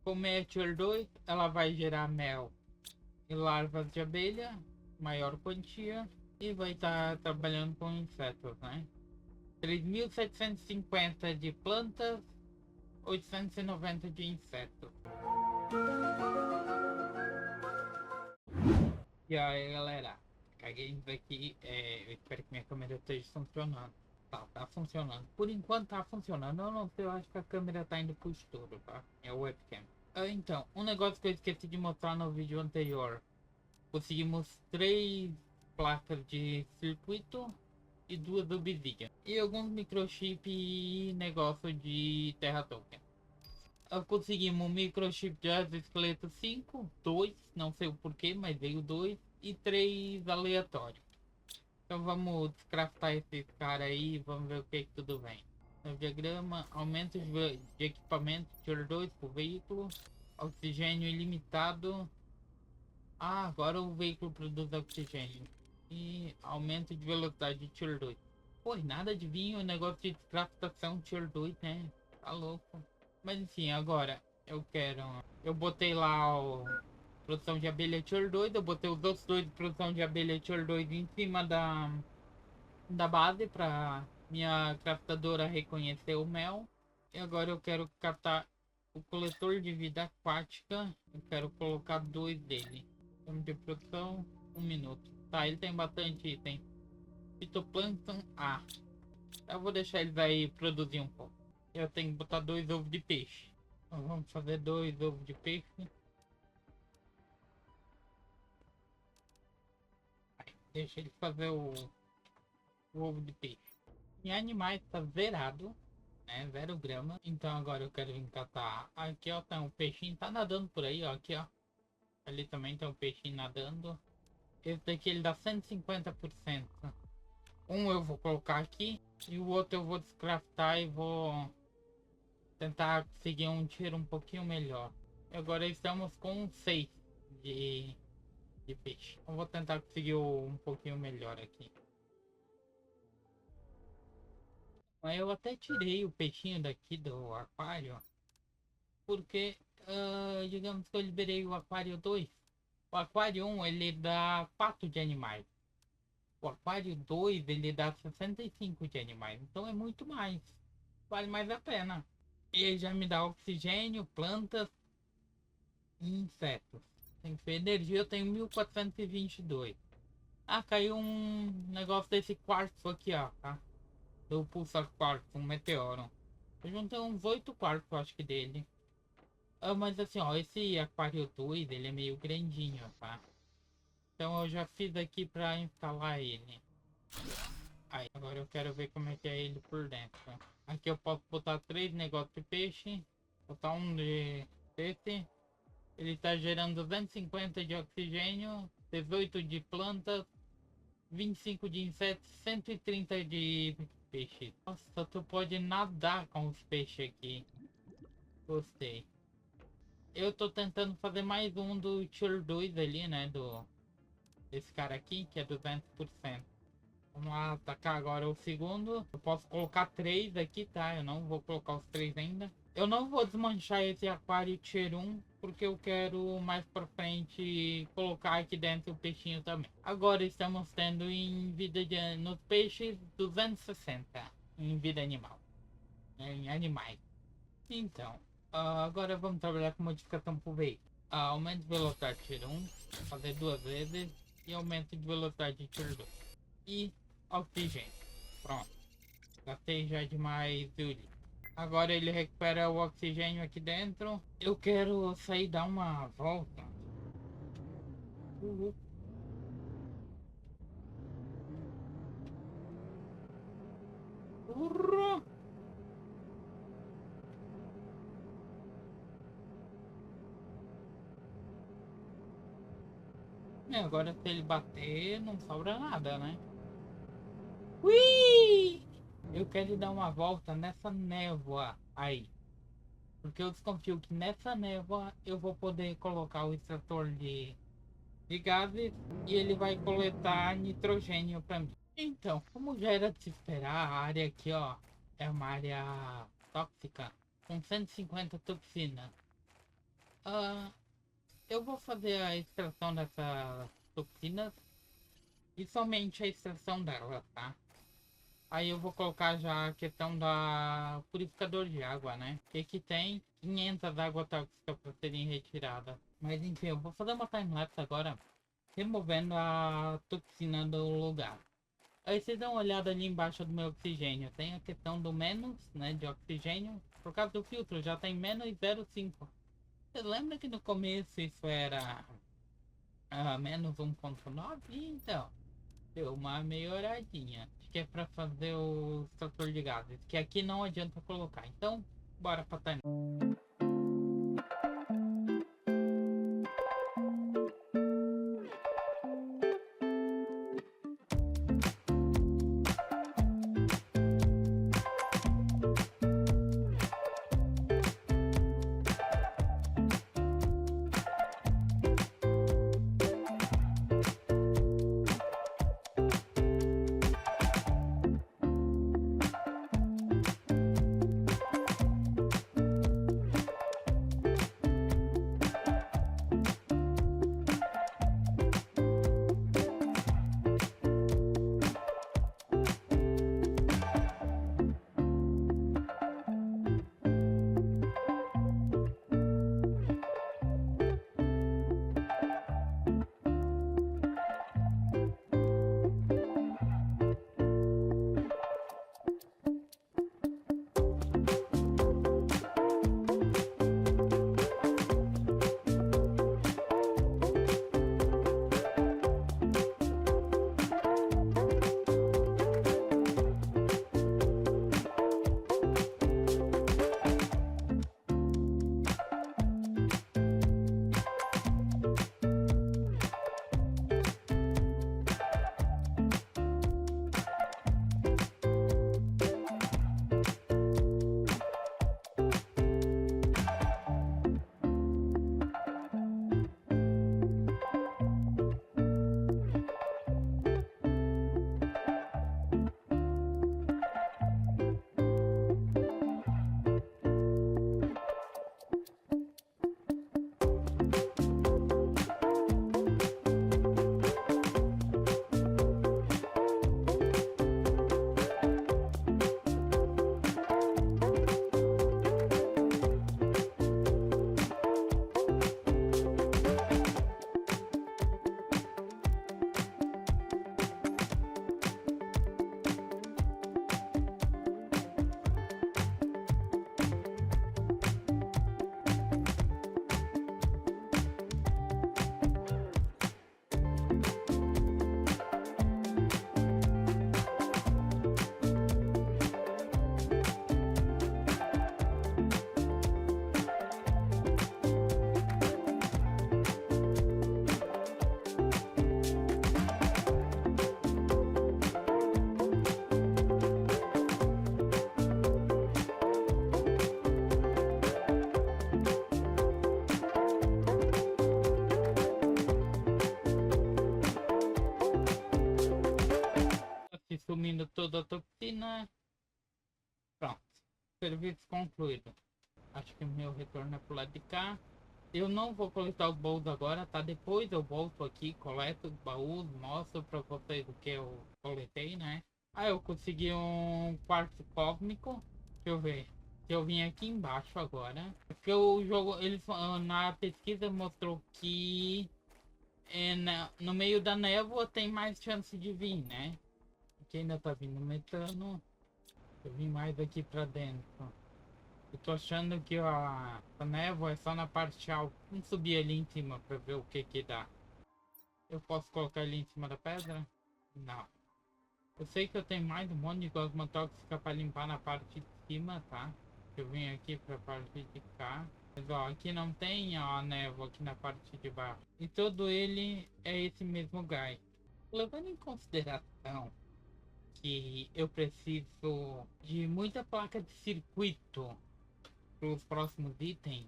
Como é Tier 2, ela vai gerar mel e larvas de abelha, maior quantia, e vai estar trabalhando com insetos, né? 3.750 de plantas, 890 de insetos. E aí galera, caguei isso aqui, eu espero que minha câmera esteja funcionando. Tá funcionando. Por enquanto tá funcionando, eu não sei, eu acho que a câmera tá indo pro estouro, tá? É o webcam. Então, um negócio que eu esqueci de mostrar no vídeo anterior. Conseguimos 3 placas de circuito e 2 obsidian. E alguns microchip e negócio de terra token. Conseguimos um microchip de esqueleto 5, 2, não sei o porquê, mas veio 2 e 3 aleatórios. Então vamos descraftar esse cara aí, vamos ver o que tudo vem. No diagrama, aumento de equipamento Tier 2 para o veículo, oxigênio ilimitado. Agora o veículo produz oxigênio. E aumento de velocidade de Tier 2. Pô, e nada de vir o negócio de descraftação Tier 2, né? Tá louco. Mas enfim, agora eu quero. Eu botei lá o produção de abelha Tier 2. Eu botei os outros dois de produção de abelha Tier 2 em cima da base para minha craftadora reconhecer o mel. E agora eu quero captar o coletor de vida aquática. Eu quero colocar 2 dele. Tempo de produção, 1 minuto. Tá, ele tem bastante item. Fitoplâncton A. Eu vou deixar eles aí produzir um pouco. Eu tenho que botar 2 ovos de peixe. Então vamos fazer 2 ovos de peixe. Aí, deixa ele fazer o ovo de peixe. Em animais tá zerado, né? 0 grama. Então agora eu quero encatar. Aqui ó, tá um peixinho, tá nadando por aí, ó. Aqui ó. Ali também tem um peixinho nadando. Esse daqui ele dá 150%. Um eu vou colocar aqui e o outro eu vou descraftar e vou tentar conseguir um tiro um pouquinho melhor. E agora estamos com 6 de, de peixe. Eu vou tentar conseguir um pouquinho melhor aqui. Mas eu até tirei o peixinho daqui do aquário, porque digamos que eu liberei o aquário 2. O aquário 1 ele dá 4 de animais. O aquário 2 ele dá 65 de animais. Então é muito mais. Vale mais a pena. Ele já me dá oxigênio, plantas e insetos. Tem que ver energia, eu tenho 1422. Ah, caiu um negócio desse quartzo aqui, ó, tá? Do pulsar quartzo, um meteoro. Eu juntei uns 8 quartos, acho que dele. Mas assim, ó, esse aquário 2, ele é meio grandinho, tá? Então eu já fiz aqui pra instalar ele. Aí, agora eu quero ver como é que é ele por dentro. Aqui eu posso botar 3 negócios de peixe. Botar um desse. Ele tá gerando 250 de oxigênio, 18 de plantas, 25 de insetos, 130 de peixe. Nossa, tu pode nadar com os peixes aqui. Gostei. Eu tô tentando fazer mais um do Tier 2 ali, né? Desse cara aqui, que é 200%. Vamos lá atacar agora o segundo. Eu posso colocar 3 aqui, tá? Eu não vou colocar os 3 ainda. Eu não vou desmanchar esse aquário Tier 1, porque eu quero mais pra frente colocar aqui dentro o peixinho também. Agora estamos tendo em vida nos peixes 260 em vida animal, né, em animais. Então, agora vamos trabalhar com modificação por veículo. Aumento de velocidade Tier 1, fazer 2 vezes, e aumento de velocidade Tier 2. E oxigênio. Pronto. Gastei já demais Yuri. Agora ele recupera o oxigênio aqui dentro. Eu quero sair dar uma volta. Uhul. Urra. Agora se ele bater, não sobra nada, né? Ui! Eu quero dar uma volta nessa névoa aí. Porque eu desconfio que nessa névoa eu vou poder colocar o extrator de gases e ele vai coletar nitrogênio para mim. Então, como já era de se esperar, a área aqui, ó, é uma área tóxica com 150 toxinas. Ah, eu vou fazer a extração dessas toxinas e somente a extração delas, tá? Aí eu vou colocar já a questão da purificador de água, né? Que aqui tem 500 água tóxica para serem retiradas. Mas enfim, eu vou fazer uma time-lapse agora, removendo a toxina do lugar. Aí vocês dão uma olhada ali embaixo do meu oxigênio. Tem a questão do menos, né, de oxigênio. Por causa do filtro, já tem menos 0,5. Você lembra que no começo isso era menos 1,9? Então, deu uma melhoradinha. Acho que é pra fazer o extrator de gases, que aqui não adianta colocar. Então, bora pra time. Aqui sumindo toda a toxina. Pronto. Serviço concluído. Acho que o meu retorno é pro lado de cá. Eu não vou coletar os baús agora, tá? Depois eu volto aqui, coleto os baús, mostro pra vocês o que eu coletei, né? Ah, eu consegui um quartzo cósmico. Deixa eu ver. Se eu vim aqui embaixo agora. Porque o jogo, eles na pesquisa mostrou que no meio da névoa tem mais chance de vir, né? Aqui ainda tá vindo metano. Eu vim mais aqui pra dentro. Eu tô achando que a névoa é só na parte alta. Vamos subir ali em cima pra ver o que que dá. Eu posso colocar ali em cima da pedra? Não. Eu sei que eu tenho mais um monte de gosma tóxica pra limpar na parte de cima, tá? Eu vim aqui pra parte de cá. Mas ó, aqui não tem a névoa aqui na parte de baixo. E todo ele é esse mesmo gás. Levando em consideração que eu preciso de muita placa de circuito para os próximos itens,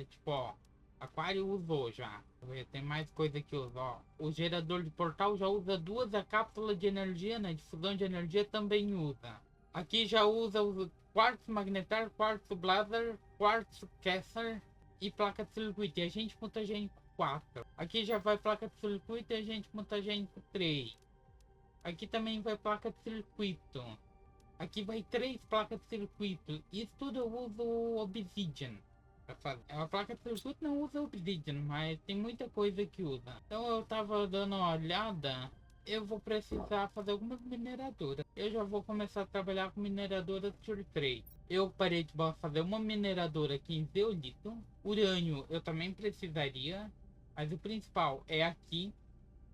tipo, ó, aquário usou já. Tem mais coisa que usa, ó. O gerador de portal já usa duas, a cápsula de energia, né? Difusão de energia também usa. Aqui já usa o quartzo magnetar, quartzo blazer, quartzo caster. e placa de circuito. E agente mutagênico 4. Aqui já vai placa de circuito e agente mutagênico 3. Aqui também vai placa de circuito. Aqui vai 3 placas de circuito. Isso tudo eu uso Obsidian. A placa de circuito não usa Obsidian, mas tem muita coisa que usa. Então eu tava dando uma olhada. Eu vou precisar fazer algumas mineradoras. Eu já vou começar a trabalhar com mineradora Tier 3. Eu parei de fazer uma mineradora aqui em zeolito. Urânio eu também precisaria. Mas o principal é aqui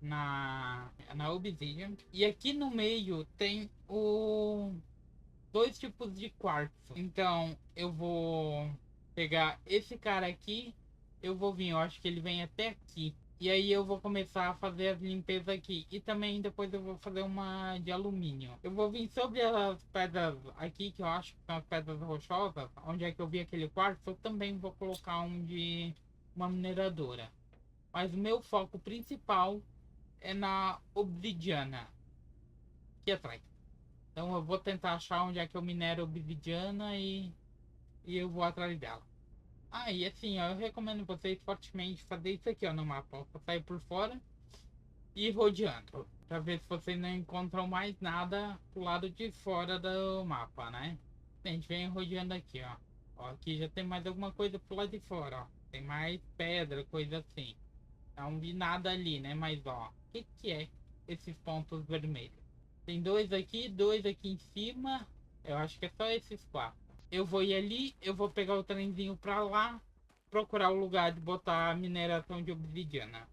na Obsidian. E aqui no meio tem o 2 tipos de quartzo. Então eu vou pegar esse cara aqui. Eu vou vir, eu acho que ele vem até aqui. E aí eu vou começar a fazer as limpezas aqui. E também depois eu vou fazer uma de alumínio. Eu vou vir sobre as pedras aqui, que eu acho que são as pedras rochosas. Onde é que eu vi aquele quartzo, eu também vou colocar um de uma mineradora. Mas o meu foco principal é na obsidiana. Aqui atrás. Então eu vou tentar achar onde é que eu minero obsidiana e eu vou atrás dela. Ah, e assim, ó, eu recomendo vocês fortemente fazer isso aqui, ó, no mapa. Ó, sair por fora e ir rodeando. Pra ver se vocês não encontram mais nada pro lado de fora do mapa, né? A gente vem rodeando aqui, ó. Ó, aqui já tem mais alguma coisa pro lado de fora, ó. Tem mais pedra, coisa assim. Não vi nada ali, né? Mas, ó, o que que é esses pontos vermelhos? Tem dois aqui em cima. Eu acho que é só esses 4. Eu vou ir ali, eu vou pegar o trenzinho pra lá, procurar o lugar de botar a mineração de obsidiana.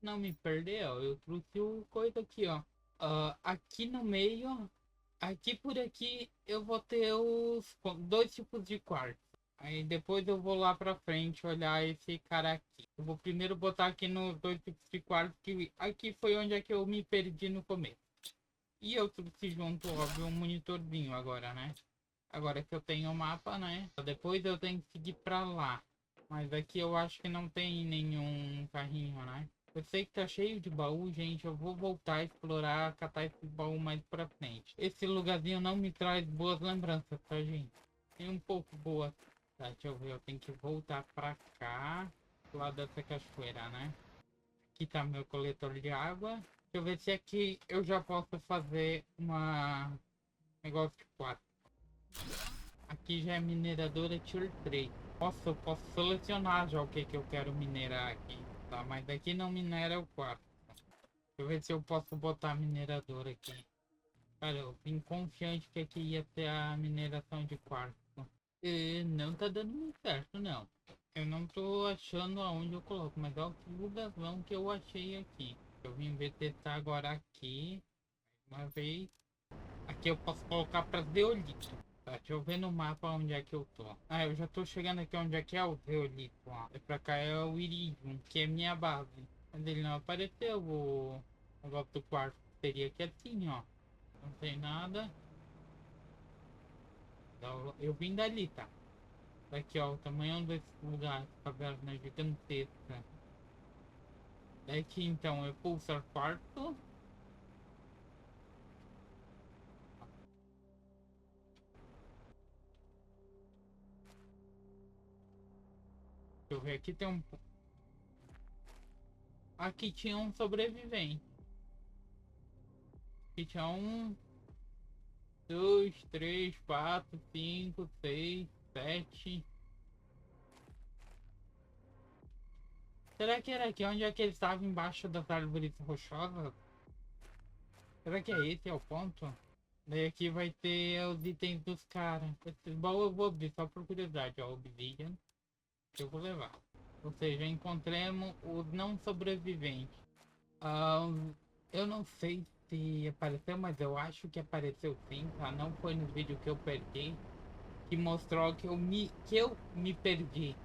Não me perdeu, eu trouxe o coisa aqui, ó. Aqui no meio, aqui por aqui, eu vou ter os 2 tipos de quartzo. Aí depois eu vou lá pra frente olhar esse cara aqui. Eu vou primeiro botar aqui nos 2 tipos de quartzo, que aqui foi onde é que eu me perdi no começo. E eu trouxe junto, óbvio, um monitorzinho agora, né? Agora que eu tenho o mapa, né? Depois eu tenho que seguir pra lá. Mas aqui eu acho que não tem nenhum carrinho, né? Eu sei que tá cheio de baú, gente. Eu vou voltar a explorar, catar esse baú mais pra frente. Esse lugarzinho não me traz boas lembranças, tá, gente? Tem um pouco boa. Tá, deixa eu ver. Eu tenho que voltar pra cá. Lá dessa cachoeira, né? Aqui tá meu coletor de água. Deixa eu ver se aqui eu já posso fazer uma negócio de 4. Aqui já é mineradora Tier 3. Nossa, eu posso selecionar já o que que eu quero minerar aqui. Tá, mas daqui não minera o 4. Deixa eu ver se eu posso botar a mineradora aqui. Cara, eu vim confiante que aqui ia ter a mineração de quartzo. E não tá dando muito certo, não. Eu não tô achando aonde eu coloco, mas olha que lugarzão que eu achei aqui. Eu vim ver testar agora aqui. Mais uma vez. Aqui eu posso colocar para zeolito. Tá, deixa eu ver no mapa onde é que eu tô. Ah, eu já tô chegando aqui onde é que é o zeolito, ó. E pra cá é o iridium, que é minha base. Mas ele não apareceu o negócio do quarto. Seria aqui assim, ó. Não tem nada. Então, eu vim dali, tá? Daqui, ó, o tamanho desse lugar. Caverna gigantesca. Daqui, então, é pulsar quarto. Deixa eu ver, aqui tem um... Aqui tinha um sobrevivente. Aqui tinha um... 2, 3, 4, 5, 6, 7. Será que era aqui onde é que ele estava embaixo das árvores rochosas? Será que é esse é o ponto? Daí aqui vai ter os itens dos caras. Esses baús eu vou abrir só por curiosidade, ó. Obsidian. Que eu vou levar. Ou seja, encontremos os não sobreviventes. Ah, eu não sei se apareceu, mas eu acho que apareceu sim, tá? Não foi no vídeo que eu perdi. Que mostrou que eu me perdi.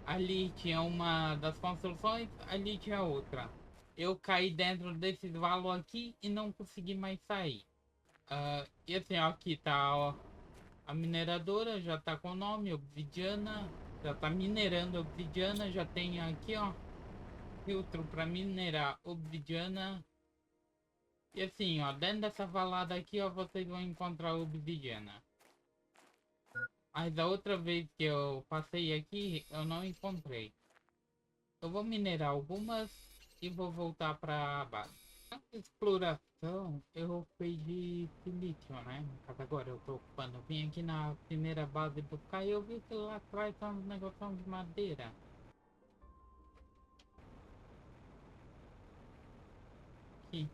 Ali tinha uma das construções, ali tinha outra. Eu caí dentro desses valos aqui e não consegui mais sair. E assim, ó, aqui tá ó, a mineradora, já tá com o nome, obsidiana. Já tá minerando obsidiana, já tem aqui, ó, filtro para minerar obsidiana. E assim, ó, dentro dessa valada aqui, ó, vocês vão encontrar obsidiana. Mas a outra vez que eu passei aqui, eu não encontrei. Eu vou minerar algumas e vou voltar pra base. Na exploração, eu fiz de silício, né? No caso agora eu tô ocupando. Eu vim aqui na primeira base buscar e eu vi que lá atrás tá uns negócios de madeira. Aqui.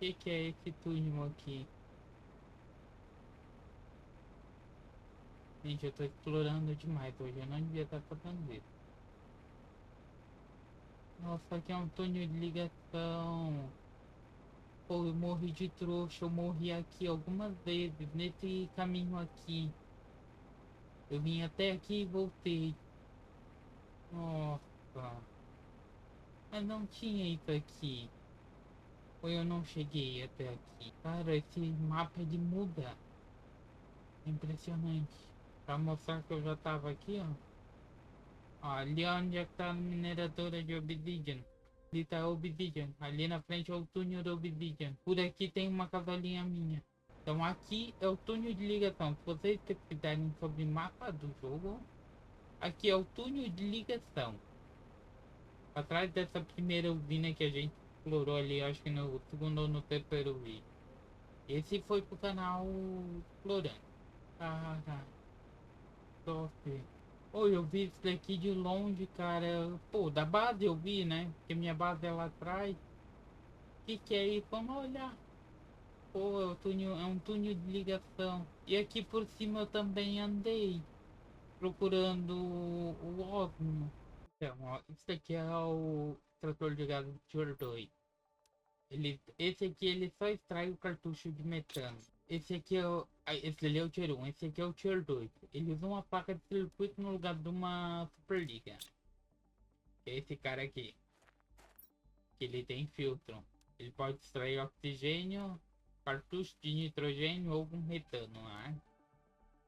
Que é esse túnel aqui? Gente, eu tô explorando demais hoje. Eu não devia estar fazendo isso. Nossa, aqui é um túnel de ligação. Pô, eu morri de trouxa. Eu morri aqui algumas vezes. Nesse caminho aqui. Eu vim até aqui e voltei. Nossa. Mas não tinha isso aqui. Ou eu não cheguei até aqui. Cara, esse mapa de muda. Impressionante. Pra mostrar que eu já tava aqui, ó. Ó, ali é onde é que tá a mineradora de Obsidian. Ali tá a Obsidian. Ali na frente é o túnel do Obsidian. Por aqui tem uma cavalinha minha. Então aqui é o túnel de ligação. Se vocês pesquisarem sobre mapa do jogo, aqui é o túnel de ligação. Atrás dessa primeira usina que a gente explorou ali, acho que no segundo ou no terceiro vídeo. Esse foi pro canal explorando. Cara, top. Pô, eu vi isso daqui de longe, cara. Pô, da base eu vi, né? Porque minha base é lá atrás. Que é isso? Vamos olhar. Pô, é um túnel de ligação. E aqui por cima eu também andei procurando o Osmo. Então, ó, isso daqui é o trator de gás Tier 2. Esse aqui ele só extrai o cartucho de metano. Esse aqui é o. Esse ali é o Tier 1, esse aqui é o Tier 2. Ele usa uma placa de circuito no lugar de uma Superliga. É esse cara aqui. Que ele tem filtro. Ele pode extrair oxigênio, cartucho de nitrogênio ou com metano, né?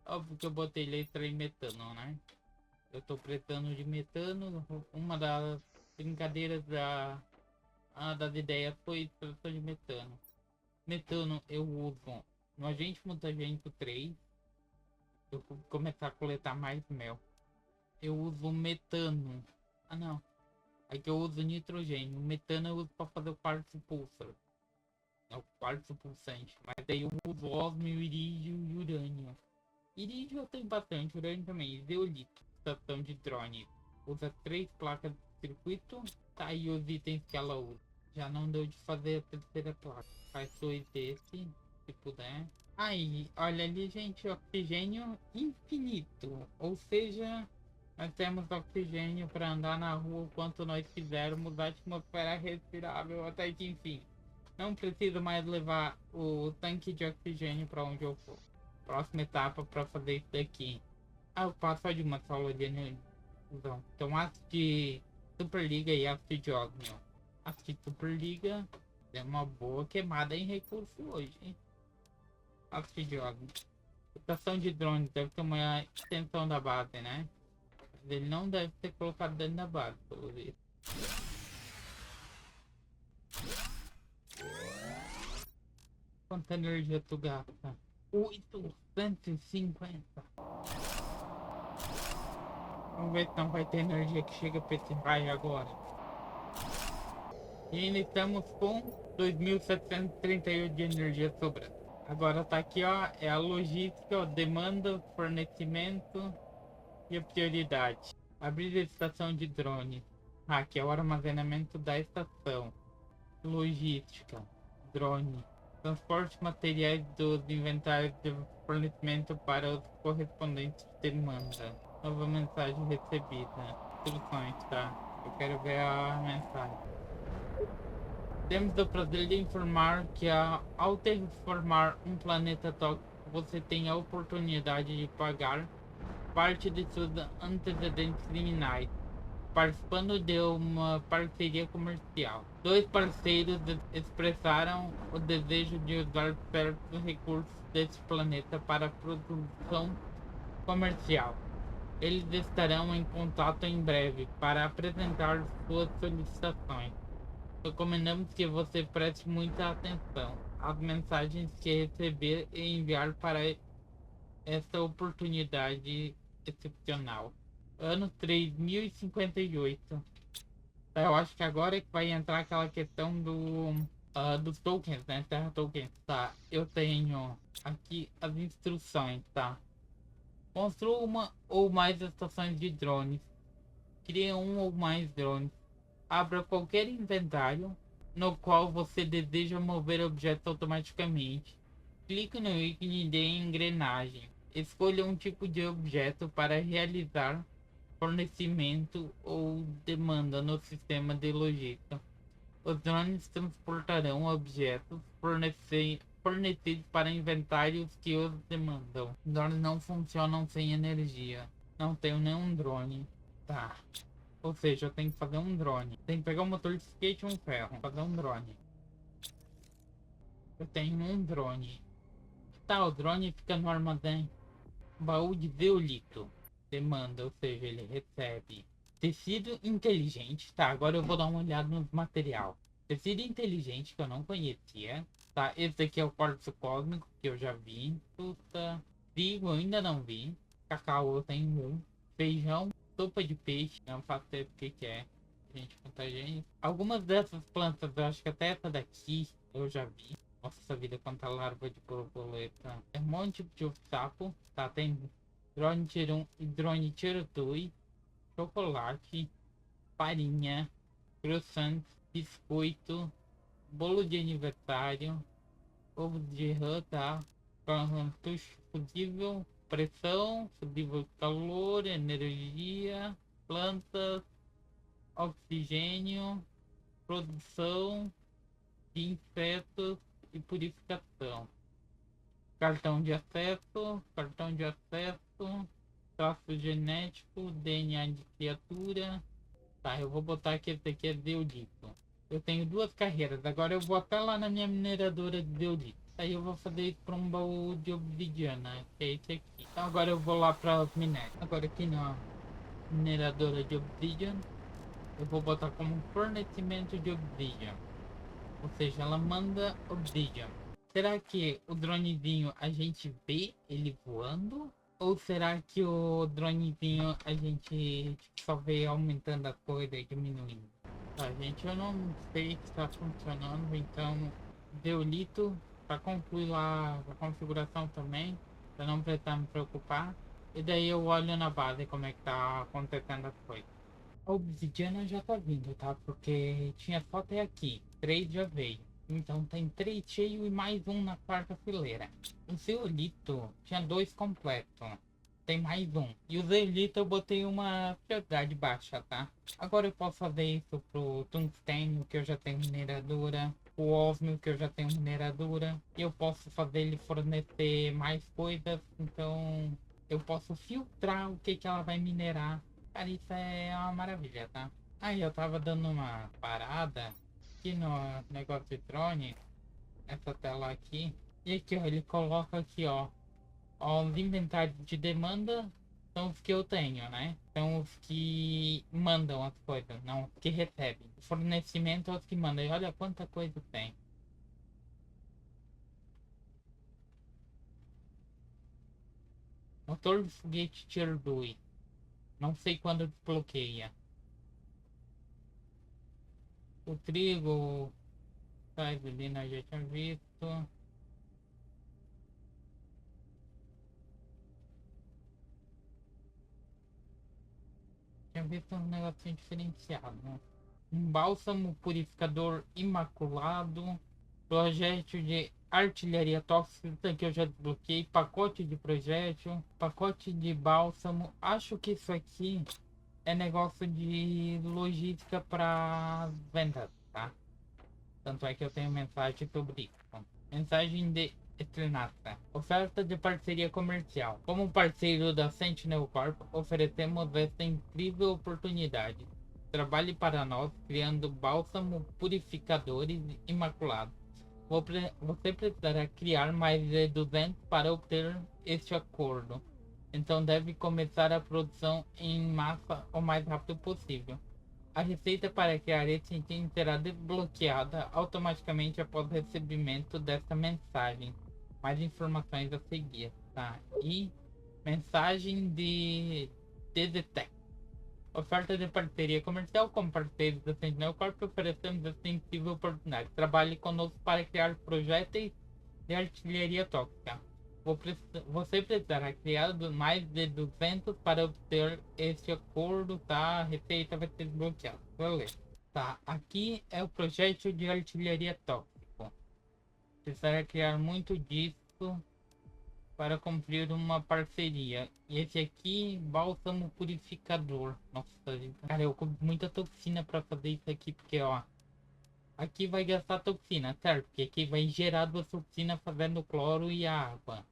Óbvio que eu botei ele extrair metano, né? Eu tô precisando de metano. Uma das brincadeiras das ideias foi extração de metano. Metano eu uso no agente mutagênico 3. Eu vou começar a coletar mais mel. Eu uso metano. Ah não. Aqui eu uso nitrogênio. O metano eu uso para fazer o quartzo pulsar. É o quartzo pulsante. Mas daí eu uso ósmio, irídio e urânio. Irídio eu tenho bastante, urânio também. Zeolito. Estação de drone. Usa 3 placas de circuito. Tá aí os itens que ela usa. Já não deu de fazer a terceira placa. Faz 2 desse, se puder. Aí, olha ali, gente, oxigênio infinito. Ou seja, nós temos oxigênio para andar na rua o quanto nós quisermos. A atmosfera respirável até que enfim. Não preciso mais levar o tanque de oxigênio para onde eu for. Próxima etapa para fazer isso daqui. Ah, eu passo só de uma sala de energia. Então, aço de Superliga e aço de ósmio. Aço de Superliga é uma boa queimada em recurso hoje, hein? Aço de ósmio. Estação de drones deve ter uma extensão da base, né? Mas ele não deve ser colocado dentro da base, pelo visto. Quanta energia tu gasta? 850. Vamos ver se não vai ter energia que chega pra esse raio agora. E ainda estamos com 2.738 de energia sobrando. Agora tá aqui, ó, é a logística, ó, demanda, fornecimento e a prioridade. Abrir a estação de drone. Aqui é o armazenamento da estação. Logística, drone. Transporte de materiais dos inventários de fornecimento para os correspondentes de demanda. Nova mensagem recebida. Instruções, tá? Eu quero ver a mensagem. Temos o prazer de informar que ao terraformar um planeta tóxico, você tem a oportunidade de pagar parte de seus antecedentes criminais, participando de uma parceria comercial. Dois parceiros expressaram o desejo de usar certos recursos deste planeta para produção comercial. Eles estarão em contato em breve para apresentar suas solicitações. Recomendamos que você preste muita atenção. as mensagens que receber e enviar para essa oportunidade excepcional. Ano 3058. Eu acho que agora é que vai entrar aquela questão dos tokens, né? Terra tokens. Tá, eu tenho aqui as instruções, tá? Construa uma ou mais estações de drones. Crie um ou mais drones. Abra qualquer inventário no qual você deseja mover objetos automaticamente. Clique no ícone de engrenagem. Escolha um tipo de objeto para realizar fornecimento ou demanda no sistema de logística. Os drones transportarão objetos fornecidos para inventários que os demandam. Drones não funcionam sem energia. Não tenho nenhum drone. Tá. Ou seja, eu tenho que fazer um drone. Tenho que pegar um motor de skate e um ferro. Fazer um drone. Eu tenho um drone. Tá, o drone fica no armazém. Baú de zeolito. Demanda, ou seja, ele recebe. Tecido inteligente. Tá, agora eu vou dar uma olhada no material. Tecido inteligente que eu não conhecia. Tá, esse aqui é o quartzo cósmico que eu já vi. Fruta. Trigo eu ainda não vi. Cacau eu tenho um. Feijão. Sopa de peixe. Não faço ideia do que é. Gente, contagem. Algumas dessas plantas, eu acho que até essa daqui eu já vi. Nossa vida, quanta larva de borboleta. É um monte de sapo. Tá, tem drone tirotui, chocolate, farinha, croissant, biscoito, bolo de aniversário, ovo de rã, tá? Cartucho fusível, pressão, fusível calor, energia, plantas, oxigênio, produção de insetos e purificação. Cartão de acesso, traço genético, DNA de criatura. Tá, eu vou botar que esse aqui é zeolito. Eu tenho duas carreiras, agora eu vou até lá na minha mineradora de zeolito. Aí eu vou fazer isso para um baú de obsidiana, que é esse aqui. Então agora eu vou lá para os minérios. Agora aqui na mineradora de obsidian, eu vou botar como fornecimento de obsidian. Ou seja, ela manda obsidian. Será que o dronezinho a gente vê ele voando? Ou será que o dronezinho a gente só vê aumentando a coisa e diminuindo? Tá, gente, eu não sei se está funcionando, então Deolito para concluir lá a configuração também, para não precisar me preocupar. E daí eu olho na base como é que tá acontecendo as coisas. A obsidiana já tá vindo, tá? Porque tinha só até aqui. 3 já veio. Então tem 3 cheio e mais um na quarta fileira. O zeolito tinha 2 completos. Tem mais um. E o zeolito eu botei uma prioridade baixa, tá? Agora eu posso fazer isso pro tungstênio, que eu já tenho mineradora. O ósmio, que eu já tenho mineradora. E eu posso fazer ele fornecer mais coisas. Então eu posso filtrar o que ela vai minerar. Cara, isso é uma maravilha, tá? Aí eu tava dando uma parada aqui no negócio de drone, essa tela aqui. E aqui, ó, ele coloca aqui, ó, os inventários de demanda são os que eu tenho, né? São os que mandam as coisas, não os que recebem. O fornecimento é os que mandam. E olha quanta coisa tem. Motor de foguete Tier 2. Não sei quando desbloqueia. O trigo, faz ali, nós já tinha visto. Tinha visto um negocinho diferenciado, né? Um bálsamo purificador imaculado. Projétil de artilharia tóxica que eu já desbloqueei. Pacote de projétil. Pacote de bálsamo. Acho que isso aqui é negócio de logística para vendas, tá? Tanto é que eu tenho mensagem sobre isso. Mensagem de Eternata. Oferta de parceria comercial. Como parceiro da Sentinel Corp, oferecemos esta incrível oportunidade. Trabalhe para nós criando bálsamo purificadores imaculados. Você precisará criar mais de 200 para obter este acordo. Então deve começar a produção em massa o mais rápido possível. A receita para criar esse item será desbloqueada automaticamente após o recebimento desta mensagem. Mais informações a seguir, tá? E mensagem de Dezetec. Oferta de parceria comercial com parceiros da Sentinel Corp. Oferecemos essa incrível oportunidade. Trabalhe conosco para criar projéteis de artilharia tóxica. Você precisará criar mais de 200 para obter este acordo, tá? A receita vai ser desbloqueada. Beleza. Tá, aqui é o projétil de artilharia tóxico. Precisará criar muito disso para cumprir uma parceria. E esse aqui, bálsamo purificador. Nossa, cara, eu compro muita toxina para fazer isso aqui, porque ó, aqui vai gastar toxina, certo? Porque aqui vai gerar duas toxinas fazendo cloro e água.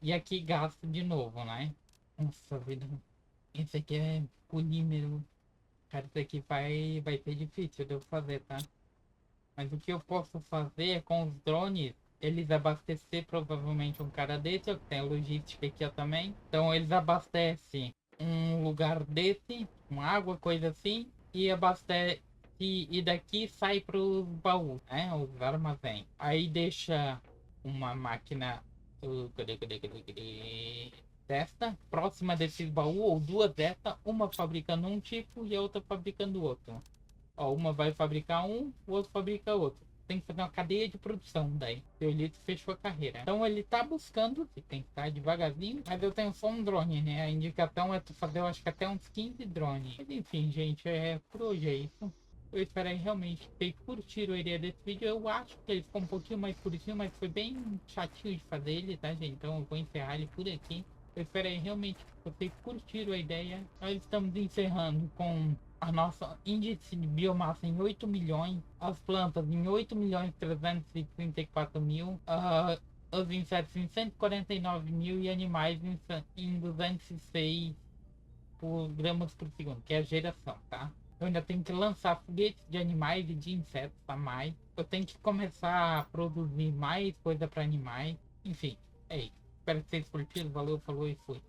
E aqui gasta de novo, né? Nossa vida. Esse aqui é polímero. Cara, isso aqui vai ser difícil de eu fazer, tá? Mas o que eu posso fazer é com os drones, eles abastecer provavelmente um cara desse, ó, que tem a logística aqui ó, também. Então eles abastecem um lugar desse, com água, coisa assim, e abastece. E daqui sai para os baús, né? Os armazéns. Aí deixa uma máquina. Desta, próxima desses baús, ou duas dessas, uma fabricando um tipo e a outra fabricando outro. Ó, uma vai fabricar um, o outro fabrica outro. Tem que fazer uma cadeia de produção daí. Teolito fechou a carreira. Então ele tá buscando, tem que estar devagarzinho, mas eu tenho só um drone, né? A indicação é tu fazer, eu acho que até uns 15 drones. Mas enfim, gente, por hoje é isso. Eu espero realmente que vocês curtiram a ideia desse vídeo. Eu acho que ele ficou um pouquinho mais curtinho, mas foi bem chatinho de fazer ele, tá, gente? Então eu vou encerrar ele por aqui. Eu espero realmente que vocês curtiram a ideia. Nós estamos encerrando com a nossa índice de biomassa em 8 milhões, as plantas em 8 milhões 334 mil, os insetos em 149 mil e animais em 206 gramas por segundo, que é a geração, tá? Eu ainda tenho que lançar foguetes de animais e de insetos a mais. Eu tenho que começar a produzir mais coisa para animais. Enfim, é isso. Espero que vocês curtiram. Valeu, falou e fui.